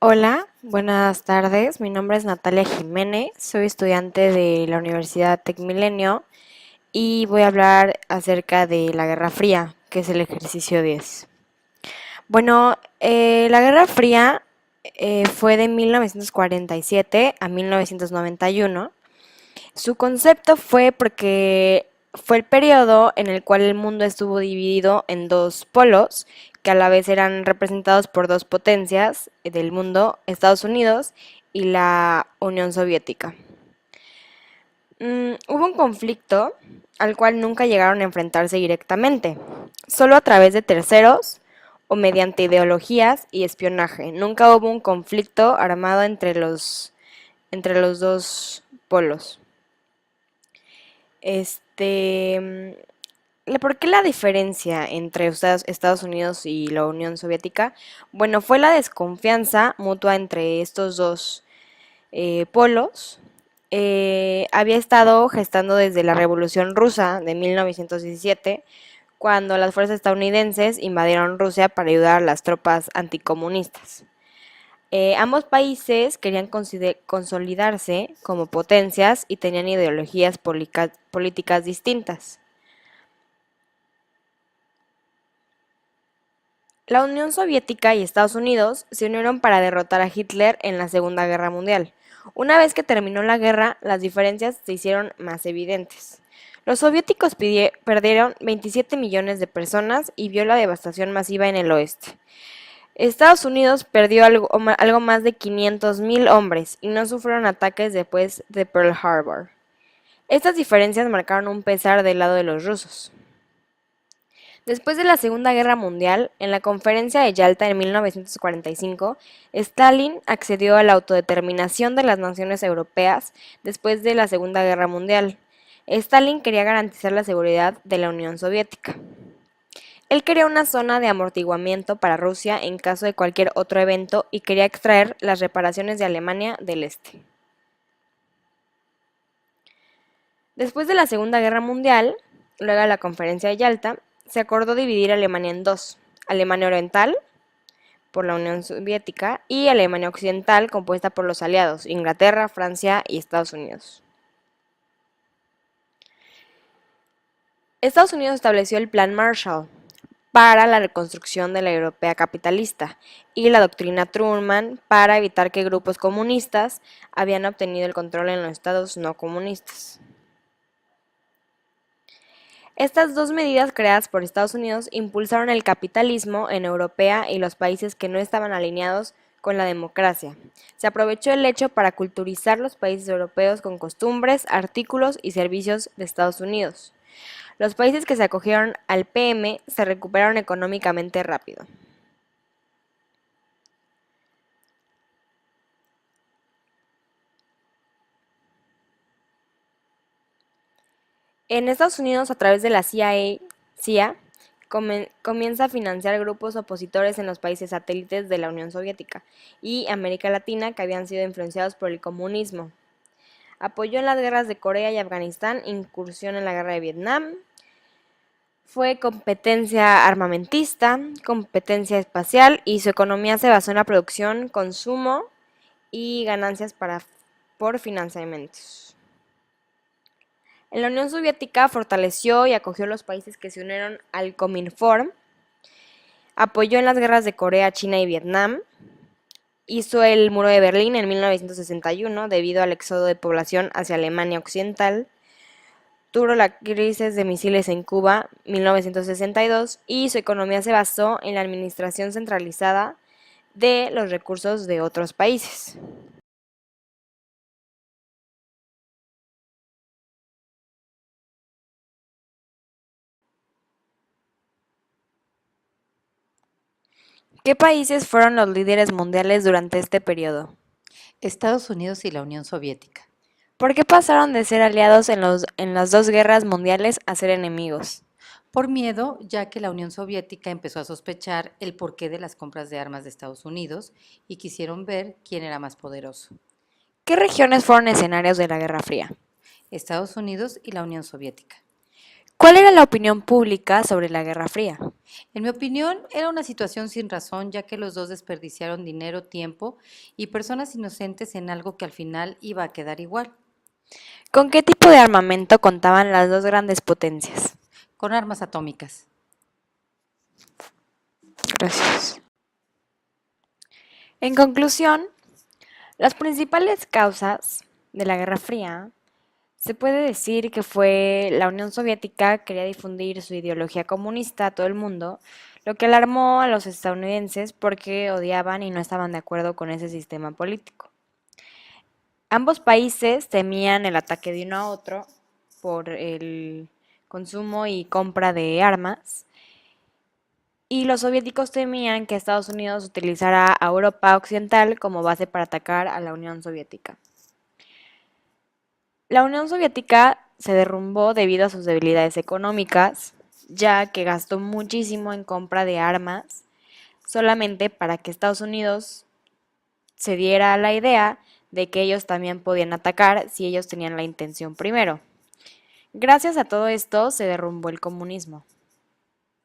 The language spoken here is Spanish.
Hola, buenas tardes. Mi nombre es Natalia Jiménez, soy estudiante de la Universidad TecMilenio y voy a hablar acerca de la Guerra Fría, que es el ejercicio 10. Bueno, la Guerra Fría fue de 1947 a 1991. Su concepto fue porque fue el periodo en el cual el mundo estuvo dividido en dos polos, que a la vez eran representados por dos potencias del mundo, Estados Unidos y la Unión Soviética. Hubo un conflicto al cual nunca llegaron a enfrentarse directamente, solo a través de terceros o mediante ideologías y espionaje. Nunca hubo un conflicto armado entre los dos polos. ¿Por qué la diferencia entre Estados Unidos y la Unión Soviética? Bueno, fue la desconfianza mutua entre estos dos polos. Había estado gestando desde la Revolución Rusa de 1917, cuando las fuerzas estadounidenses invadieron Rusia para ayudar a las tropas anticomunistas. Ambos países querían consolidarse como potencias y tenían ideologías políticas distintas. La Unión Soviética y Estados Unidos se unieron para derrotar a Hitler en la Segunda Guerra Mundial. Una vez que terminó la guerra, las diferencias se hicieron más evidentes. Los soviéticos perdieron 27 millones de personas y vio la devastación masiva en el oeste. Estados Unidos perdió algo más de 500.000 hombres y no sufrieron ataques después de Pearl Harbor. Estas diferencias marcaron un pesar del lado de los rusos. Después de la Segunda Guerra Mundial, en la Conferencia de Yalta en 1945, Stalin accedió a la autodeterminación de las naciones europeas después de la Segunda Guerra Mundial. Stalin quería garantizar la seguridad de la Unión Soviética. Él quería una zona de amortiguamiento para Rusia en caso de cualquier otro evento y quería extraer las reparaciones de Alemania del Este. Después de la Segunda Guerra Mundial, luego de la Conferencia de Yalta, se acordó dividir Alemania en dos: Alemania Oriental, por la Unión Soviética, y Alemania Occidental, compuesta por los aliados, Inglaterra, Francia y Estados Unidos. Estados Unidos estableció el Plan Marshall para la reconstrucción de la europea capitalista y la doctrina Truman para evitar que grupos comunistas habían obtenido el control en los estados no comunistas. Estas dos medidas creadas por Estados Unidos impulsaron el capitalismo en Europa y los países que no estaban alineados con la democracia. Se aprovechó el hecho para culturizar los países europeos con costumbres, artículos y servicios de Estados Unidos. Los países que se acogieron al PM se recuperaron económicamente rápido. En Estados Unidos, a través de la CIA, comienza a financiar grupos opositores en los países satélites de la Unión Soviética y América Latina que habían sido influenciados por el comunismo. Apoyó en las guerras de Corea y Afganistán, incursión en la guerra de Vietnam, fue competencia armamentista, competencia espacial y su economía se basó en la producción, consumo y ganancias por financiamientos. En la Unión Soviética fortaleció y acogió los países que se unieron al Cominform, apoyó en las guerras de Corea, China y Vietnam, hizo el Muro de Berlín en 1961 debido al éxodo de población hacia Alemania Occidental, tuvo la crisis de misiles en Cuba 1962 y su economía se basó en la administración centralizada de los recursos de otros países. ¿Qué países fueron los líderes mundiales durante este periodo? Estados Unidos y la Unión Soviética. ¿Por qué pasaron de ser aliados en las dos guerras mundiales a ser enemigos? Por miedo, ya que la Unión Soviética empezó a sospechar el porqué de las compras de armas de Estados Unidos y quisieron ver quién era más poderoso, ¿Qué regiones fueron escenarios de la Guerra Fría? Estados Unidos y la Unión Soviética. ¿Cuál era la opinión pública sobre la Guerra Fría? En mi opinión, era una situación sin razón, ya que los dos desperdiciaron dinero, tiempo y personas inocentes en algo que al final iba a quedar igual, ¿Con qué tipo de armamento contaban las dos grandes potencias? con armas atómicas. Gracias. En conclusión, las principales causas de la Guerra Fría se puede decir que fue la Unión Soviética quería difundir su ideología comunista a todo el mundo, lo que alarmó a los estadounidenses porque odiaban y no estaban de acuerdo con ese sistema político. Ambos países temían el ataque de uno a otro por el consumo y compra de armas, y los soviéticos temían que Estados Unidos utilizara a Europa Occidental como base para atacar a la Unión Soviética. La Unión Soviética se derrumbó debido a sus debilidades económicas, ya que gastó muchísimo en compra de armas solamente para que Estados Unidos se diera la idea de que ellos también podían atacar si ellos tenían la intención primero. Gracias a todo esto se derrumbó el comunismo.